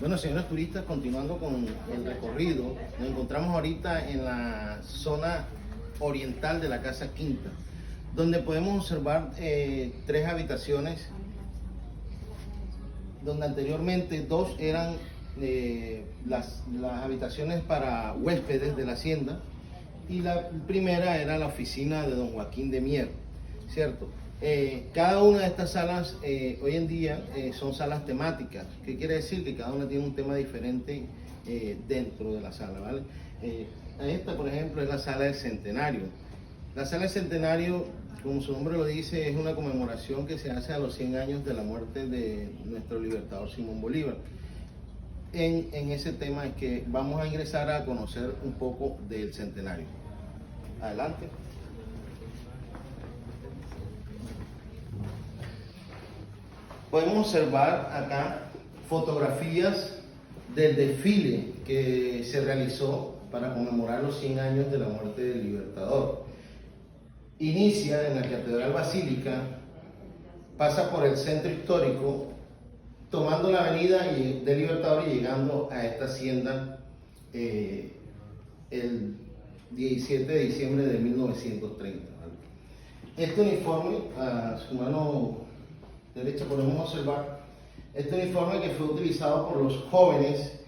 Bueno, señores turistas, continuando con el recorrido, nos encontramos ahorita en la zona oriental de la Casa Quinta, donde podemos observar tres habitaciones, donde anteriormente dos eran las habitaciones para huéspedes de la hacienda y la primera era la oficina de don Joaquín de Mier, ¿cierto? Cada una de estas salas hoy en día son salas temáticas. ¿Qué quiere decir? Que cada una tiene un tema diferente dentro de la sala, ¿vale? Esta, por ejemplo, es la sala del centenario. La sala del centenario, como su nombre lo dice, es una conmemoración que se hace a los 100 años de la muerte de nuestro libertador Simón Bolívar. En ese tema es que vamos a ingresar a conocer un poco del centenario. Adelante. Podemos observar acá fotografías del desfile que se realizó para conmemorar los 100 años de la muerte del Libertador. Inicia en la Catedral Basílica, pasa por el centro histórico, tomando la avenida del Libertador y llegando a esta hacienda el 17 de diciembre de 1930. Este uniforme, a su mano derecha podemos observar este uniforme que fue utilizado por los jóvenes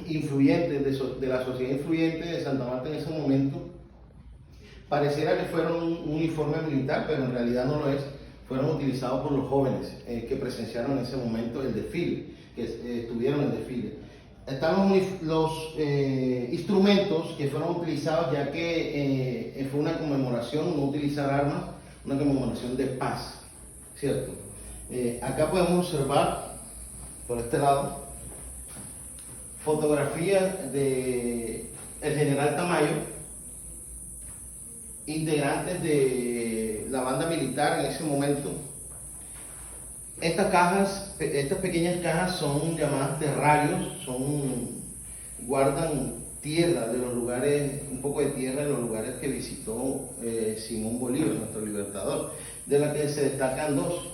influyentes de la sociedad influyente de Santa Marta en ese momento. Pareciera que fuera un uniforme militar, pero en realidad no lo es. Fueron utilizados por los jóvenes que presenciaron en ese momento el desfile, que estuvieron en el desfile. Están los instrumentos que fueron utilizados, ya que fue una conmemoración, no utilizar armas, una conmemoración de paz, ¿cierto? Acá podemos observar, por este lado, fotografías de el general Tamayo, integrantes de la banda militar en ese momento. Estas pequeñas cajas son llamadas terrarios, guardan tierra de los lugares, un poco de tierra de los lugares que visitó Simón Bolívar, nuestro libertador, de la que se destacan dos.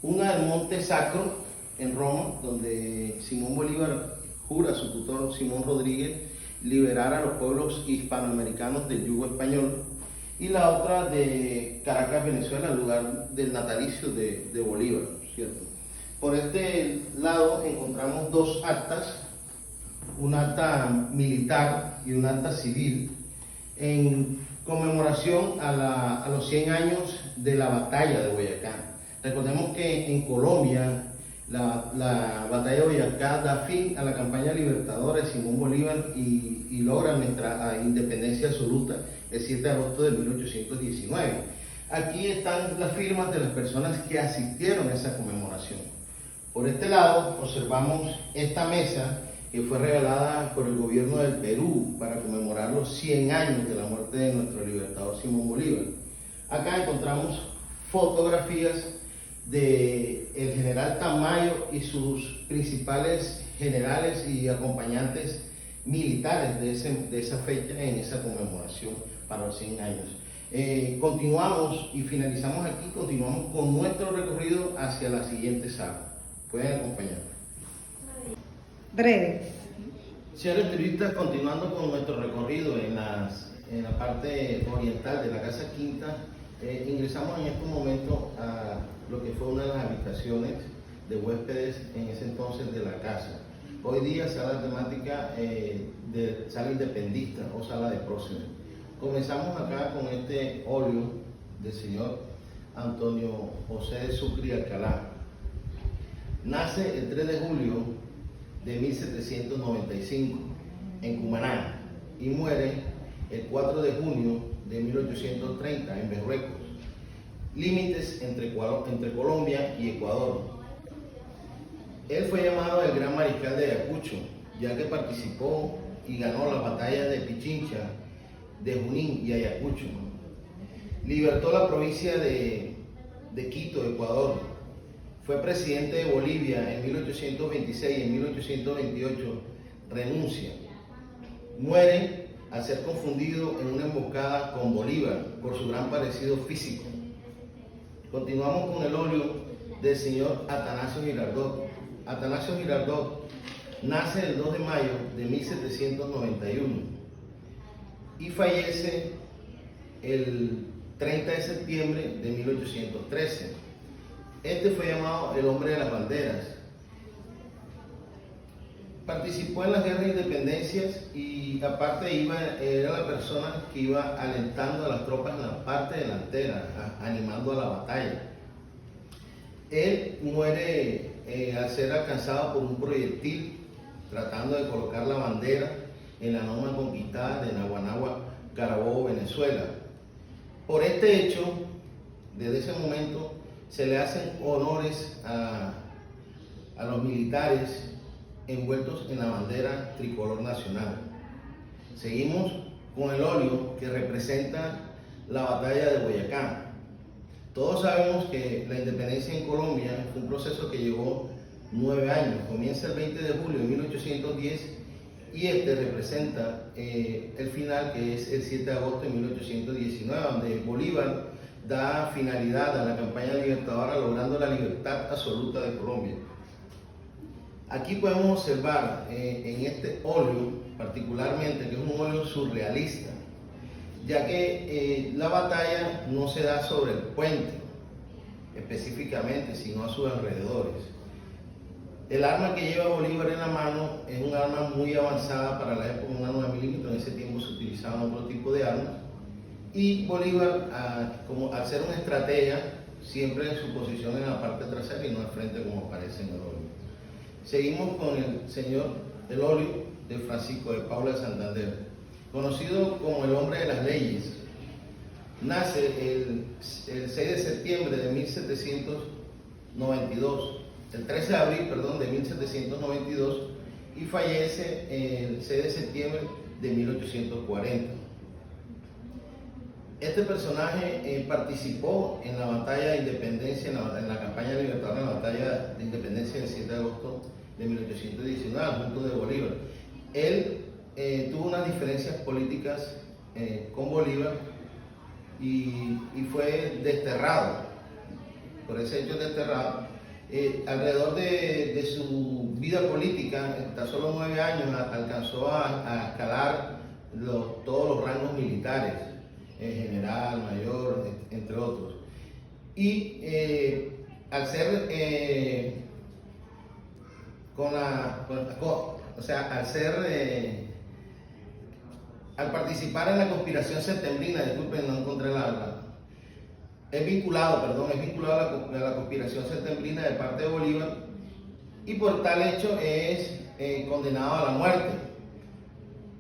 Una del Monte Sacro, en Roma, donde Simón Bolívar jura a su tutor Simón Rodríguez liberar a los pueblos hispanoamericanos del yugo español, y la otra de Caracas, Venezuela, el lugar del natalicio de Bolívar, ¿cierto? Por este lado encontramos dos actas, un acta militar y un acta civil, en conmemoración a los 100 años de la batalla de Boyacá. Recordemos que en Colombia la batalla de Boyacá da fin a la campaña libertadora de Simón Bolívar y logra nuestra independencia absoluta el 7 de agosto de 1819. Aquí están las firmas de las personas que asistieron a esa conmemoración. Por este lado observamos esta mesa que fue regalada por el gobierno del Perú para conmemorar los 100 años de la muerte de nuestro libertador Simón Bolívar. Acá encontramos fotografías del general Tamayo y sus principales generales y acompañantes militares de esa fecha en esa conmemoración para los 100 años. Continuamos y finalizamos aquí, continuamos con nuestro recorrido hacia la siguiente sala. Pueden acompañarme. Breve. Señores turistas, continuando con nuestro recorrido en la parte oriental de la Casa Quinta, ingresamos en este momento a lo que fue una de las habitaciones de huéspedes en ese entonces de la casa. Hoy día sala temática de sala independista o sala de próceres. Comenzamos acá con este óleo del señor Antonio José de Sucre y Alcalá. Nace el 3 de julio de 1795 en Cumaná y muere el 4 de junio de 1830 en Berruecos. Límites entre Colombia y Ecuador. Él fue llamado el Gran Mariscal de Ayacucho, ya que participó y ganó las batallas de Pichincha, de Junín y Ayacucho. Libertó la provincia de Quito, Ecuador. Fue presidente de Bolivia en 1826 y en 1828 renuncia. Muere al ser confundido en una emboscada con Bolívar por su gran parecido físico. Continuamos con el óleo del señor Atanasio Girardot. Atanasio Girardot nace el 2 de mayo de 1791 y fallece el 30 de septiembre de 1813. Este fue llamado el hombre de las banderas. Participó en las guerras de independencias y aparte era la persona que iba alentando a las tropas en la parte delantera, animando a la batalla. Él muere al ser alcanzado por un proyectil tratando de colocar la bandera en la loma conquistada de Naguanagua, Carabobo, Venezuela. Por este hecho, desde ese momento se le hacen honores a los militares envueltos en la bandera tricolor nacional. Seguimos con el óleo que representa la batalla de Boyacá. Todos sabemos que la independencia en Colombia fue un proceso que llevó 9 años. Comienza el 20 de julio de 1810 y este representa el final, que es el 7 de agosto de 1819, donde Bolívar da finalidad a la campaña libertadora, logrando la libertad absoluta de Colombia. Aquí podemos observar en este óleo particularmente que es un óleo surrealista, ya que la batalla no se da sobre el puente específicamente, sino a sus alrededores. El arma que lleva Bolívar en la mano es un arma muy avanzada para la época, una 9 milímetros. En ese tiempo se utilizaban otro tipo de armas, y Bolívar, como al ser una estratega, siempre en su posición en la parte trasera y no al frente como aparece en el óleo. Seguimos con el óleo de Francisco de Paula de Santander, conocido como el hombre de las leyes. Nace el 6 de septiembre de 1792, el 13 de abril, perdón, de 1792, y fallece el 6 de septiembre de 1840. Este personaje participó en la batalla de independencia, en la campaña libertadora, en la batalla de independencia del 7 de agosto de 1819, junto de Bolívar. Él tuvo unas diferencias políticas con Bolívar y fue desterrado. Por ese hecho desterrado. Alrededor de su vida política, hasta solo 9 años, alcanzó a escalar todos los rangos militares, general, mayor, entre otros. Y al ser al participar en la conspiración septembrina, disculpen, no encontré es vinculado a la conspiración septembrina de parte de Bolívar, y por tal hecho es condenado a la muerte.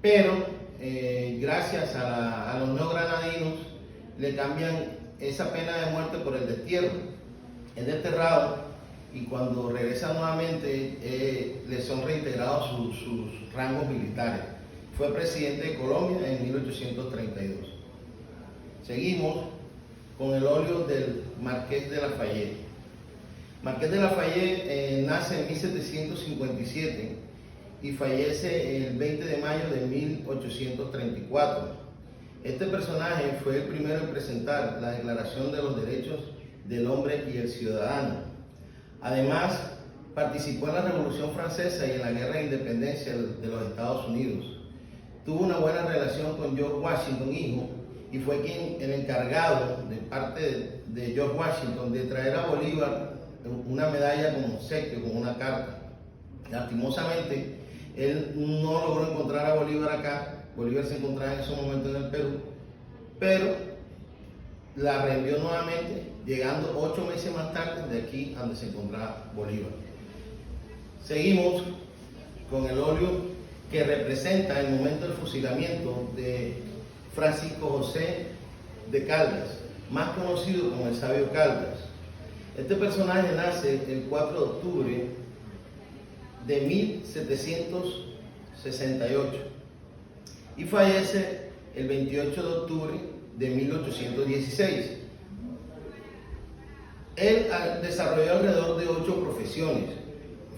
Pero gracias a los neogranadinos le cambian esa pena de muerte por el destierro. Es desterrado y cuando regresa nuevamente le son reintegrados sus rangos militares. Fue presidente de Colombia en 1832. Seguimos con el óleo del Marqués de Lafayette. Marqués de Lafayette nace en 1757 y fallece el 20 de mayo de 1834. Este personaje fue el primero en presentar la Declaración de los Derechos del Hombre y el Ciudadano. Además, participó en la Revolución Francesa y en la Guerra de Independencia de los Estados Unidos. Tuvo una buena relación con George Washington, hijo, y fue el encargado de parte de George Washington de traer a Bolívar una medalla como obsequio, como una carta. Lastimosamente, él no logró encontrar a Bolívar acá. Bolívar se encontraba en ese momento en el Perú, pero la reenvió nuevamente, llegando 8 meses más tarde de aquí donde se encontraba Bolívar. Seguimos con el óleo que representa el momento del fusilamiento de Francisco José de Caldas, más conocido como el Sabio Caldas. Este personaje nace el 4 de octubre de 1768 y fallece el 28 de octubre de 1816. Él desarrolló alrededor de 8 profesiones.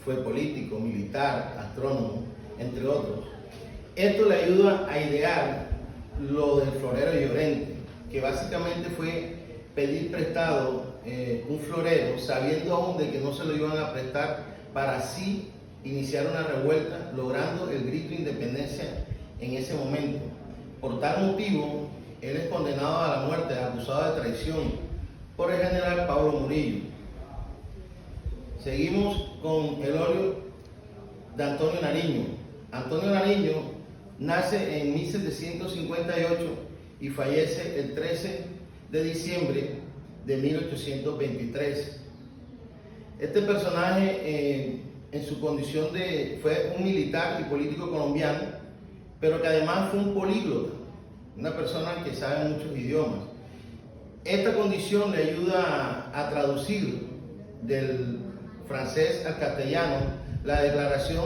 Fue político, militar, astrónomo, entre otros. Esto le ayuda a idear lo del florero Llorente, que básicamente fue pedir prestado un florero, sabiendo aún de que no se lo iban a prestar para así iniciar una revuelta, logrando el grito de independencia en ese momento. Por tal motivo, él es condenado a la muerte, acusado de traición por el general Pablo Murillo. Seguimos con el óleo de Antonio Nariño. Antonio Nariño nace en 1758 y fallece el 13 de diciembre de 1823. Este personaje, en su condición fue un militar y político colombiano, pero que además fue un políglota, una persona que sabe muchos idiomas. Esta condición le ayuda a traducir del francés al castellano la Declaración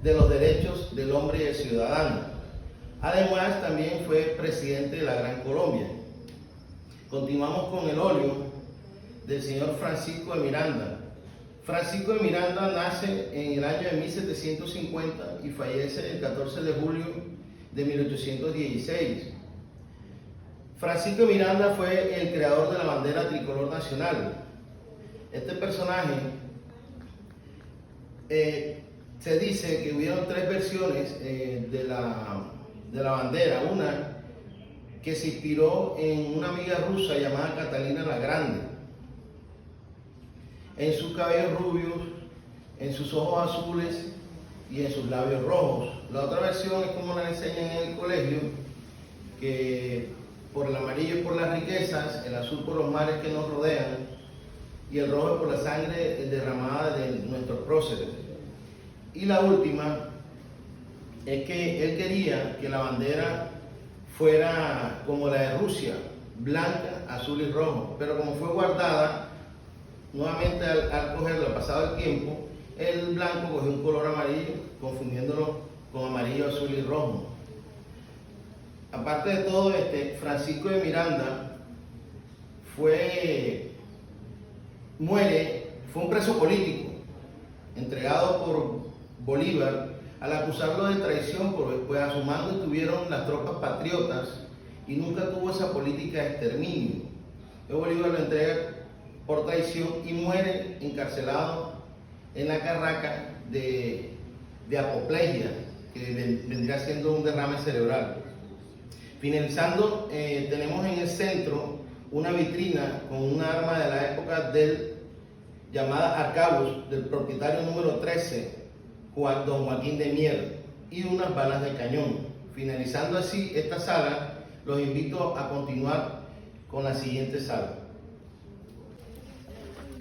de los Derechos del Hombre y del Ciudadano. Además, también fue presidente de la Gran Colombia. Continuamos con el óleo del señor Francisco de Miranda. Francisco de Miranda nace en el año de 1750 y fallece el 14 de julio de 1816. Francisco de Miranda fue el creador de la bandera tricolor nacional. Este personaje se dice que hubieron tres versiones de la bandera. Una que se inspiró en una amiga rusa llamada Catalina la Grande, en sus cabellos rubios, en sus ojos azules y en sus labios rojos. La otra versión es como la enseñan en el colegio, que por el amarillo por las riquezas, el azul por los mares que nos rodean y el rojo por la sangre derramada de nuestros próceres. Y la última es que él quería que la bandera fuera como la de Rusia, blanca, azul y rojo, pero como fue guardada, nuevamente al cogerlo, pasado el tiempo, el blanco cogió un color amarillo, confundiéndolo con amarillo, azul y rojo. Aparte de todo, Francisco de Miranda fue un preso político, entregado por Bolívar al acusarlo de traición, pues a su mando estuvieron las tropas patriotas y nunca tuvo esa política de exterminio. Bolívar lo entrega por traición y muere encarcelado en la carraca de apoplejía, que vendría siendo un derrame cerebral. Finalizando, tenemos en el centro una vitrina con una arma de la época llamada arcabuz, del propietario número 13, don Joaquín de Mier, y unas balas de cañón. Finalizando así esta sala, los invito a continuar con la siguiente sala.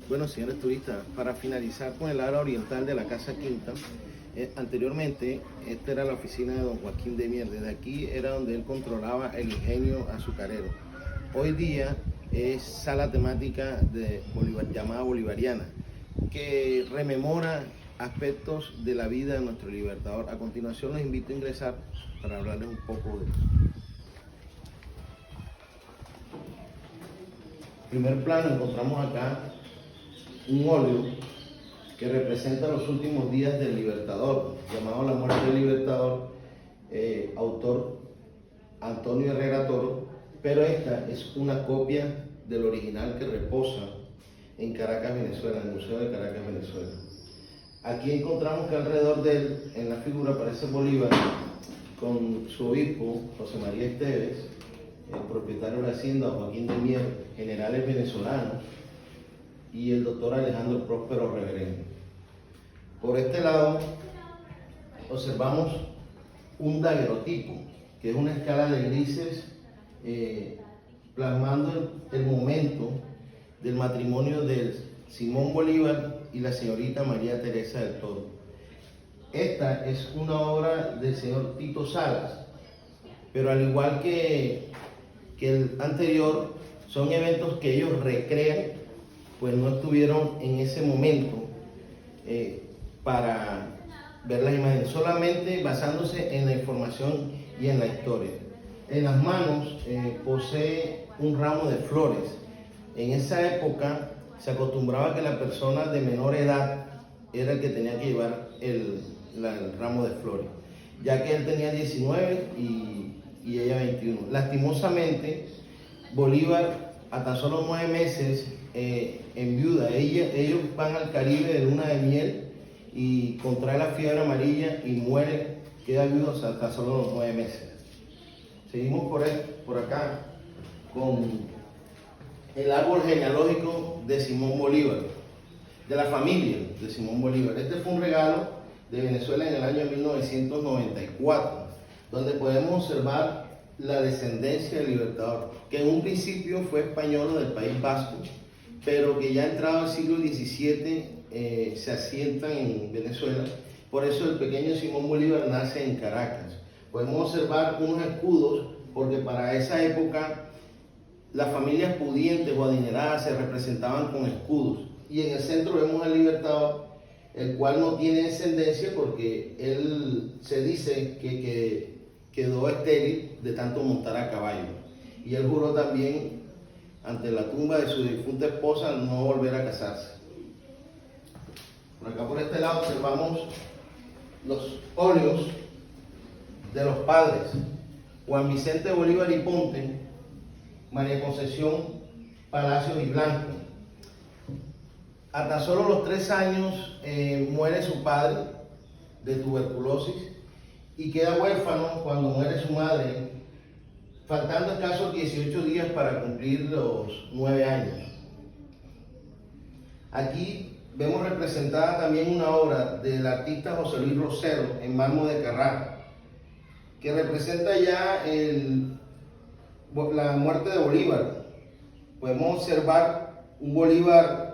Bueno, señores turistas, para finalizar con el área oriental de la Casa Quinta, anteriormente esta era la oficina de don Joaquín de Mier. Desde aquí era donde él controlaba el ingenio azucarero. Hoy día es sala temática llamada bolivariana, que rememora aspectos de la vida de nuestro libertador. A continuación los invito a ingresar para hablarles un poco de eso. En primer plano encontramos acá un óleo que representa los últimos días del libertador, llamado La muerte del libertador, autor Antonio Herrera Toro, pero esta es una copia del original que reposa en Caracas, Venezuela, en el Museo de Caracas, Venezuela. Aquí encontramos que alrededor de él, en la figura, aparece Bolívar con su obispo, José María Esteves, el propietario de la hacienda, Joaquín de Mier, generales venezolanos, y el doctor Alejandro Próspero Reverendo. Por este lado, observamos un daguerrotipo, que es una escala de grises plasmando el momento del matrimonio de Simón Bolívar y la señorita María Teresa del Toro. Esta es una obra del señor Tito Salas, pero al igual que el anterior, son eventos que ellos recrean, pues no estuvieron en ese momento para ver las imágenes, solamente basándose en la información y en la historia. En las manos posee un ramo de flores. En esa época se acostumbraba que la persona de menor edad era el que tenía que llevar el ramo de flores, ya que él tenía 19 y ella 21. Lastimosamente, Bolívar, a tan solo 9 meses, enviuda. Ellos van al Caribe de luna de miel y contrae la fiebre amarilla y muere, queda viudo hasta tan solo los 9 meses. Seguimos por acá con el árbol genealógico de Simón Bolívar, de la familia de Simón Bolívar. Este fue un regalo de Venezuela en el año 1994, donde podemos observar la descendencia del Libertador, que en un principio fue español del País Vasco, pero que ya entrado al siglo XVII se asientan en Venezuela. Por eso el pequeño Simón Bolívar nace en Caracas. Podemos observar unos escudos, porque para esa época las familias pudientes o adineradas se representaban con escudos. Y en el centro vemos al Libertador, el cual no tiene descendencia porque él se dice que quedó estéril de tanto montar a caballo. Y él juró también ante la tumba de su difunta esposa no volver a casarse. Por acá por este lado observamos los óleos de los padres Juan Vicente Bolívar y Ponte, María Concepción Palacios y Blanco. A tan solo los 3 años muere su padre de tuberculosis y queda huérfano cuando muere su madre, faltando escasos 18 días para cumplir los 9 años. Aquí vemos representada también una obra del artista José Luis Rosero en mármol de Carrara, que representa ya la muerte de Bolívar. Podemos observar un Bolívar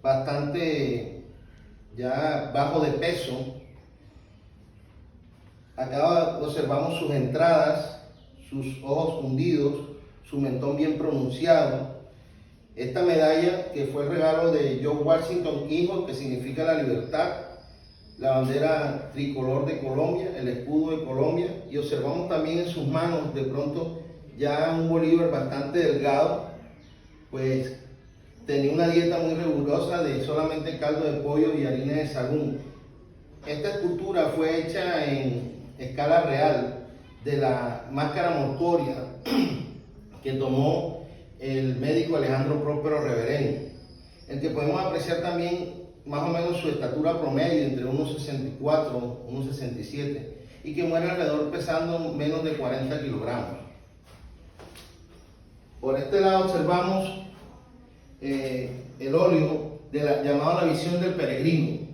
bastante ya bajo de peso. Acá observamos sus entradas, sus ojos hundidos, su mentón bien pronunciado. Esta medalla que fue el regalo de George Washington, hijo, que significa la libertad, la bandera tricolor de Colombia, el escudo de Colombia, y observamos también en sus manos de pronto ya un Bolívar bastante delgado, pues tenía una dieta muy rigurosa de solamente caldo de pollo y harina de sagún. Esta escultura fue hecha en escala real de la máscara mortuoria que tomó el médico Alejandro Próspero Reverén, el que podemos apreciar también más o menos su estatura promedio entre 1,64, 1,67, y que muere alrededor pesando menos de 40 kilogramos. Por este lado observamos el óleo llamado La visión del peregrino,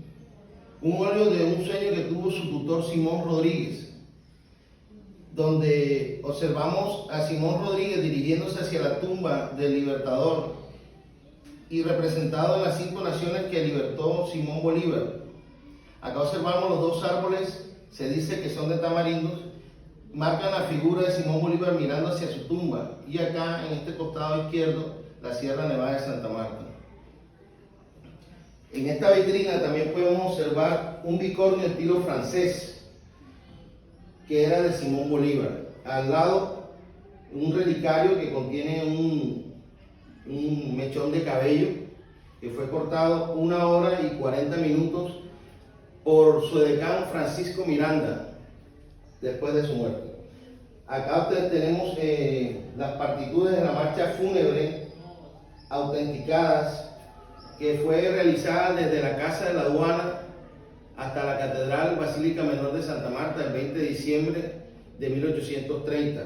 un óleo de un sueño que tuvo su tutor Simón Rodríguez, donde observamos a Simón Rodríguez dirigiéndose hacia la tumba del Libertador y representado en las 5 naciones que libertó Simón Bolívar. Acá observamos los 2 árboles, se dice que son de tamarindos, marcan la figura de Simón Bolívar mirando hacia su tumba, y acá en este costado izquierdo la Sierra Nevada de Santa Marta. En esta vitrina también podemos observar un bicornio estilo francés, que era de Simón Bolívar. Al lado, un relicario que contiene un mechón de cabello que fue cortado 1 hora y 40 minutos por su edecán Francisco Miranda después de su muerte. Acá tenemos las partituras de la marcha fúnebre autenticadas, que fue realizada desde la Casa de la Aduana hasta la Catedral Basílica Menor de Santa Marta el 20 de diciembre de 1830.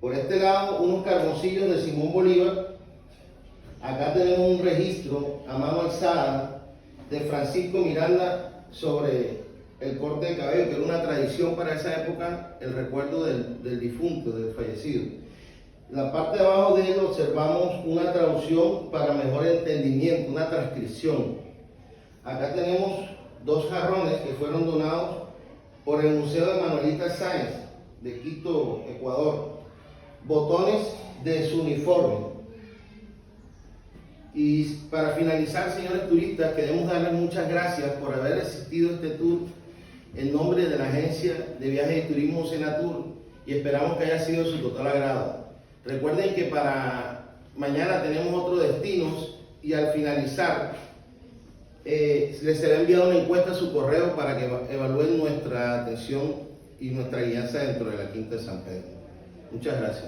Por este lado, unos carboncillos de Simón Bolívar. Acá tenemos un registro a mano alzada de Francisco Miranda sobre el corte de cabello, que era una tradición para esa época, el recuerdo del difunto, del fallecido. En la parte de abajo de él observamos una traducción para mejor entendimiento, una transcripción. Acá tenemos 2 jarrones que fueron donados por el Museo de Manuelita Sáenz de Quito, Ecuador. Botones de su uniforme. Y para finalizar, señores turistas, queremos darles muchas gracias por haber asistido a este tour en nombre de la Agencia de Viajes y Turismo Senatur, y esperamos que haya sido de su total agrado. Recuerden que para mañana tenemos otros destinos, y al finalizar les será enviada una encuesta a su correo para que evalúen nuestra atención y nuestra guianza dentro de la Quinta de San Pedro. Muchas gracias.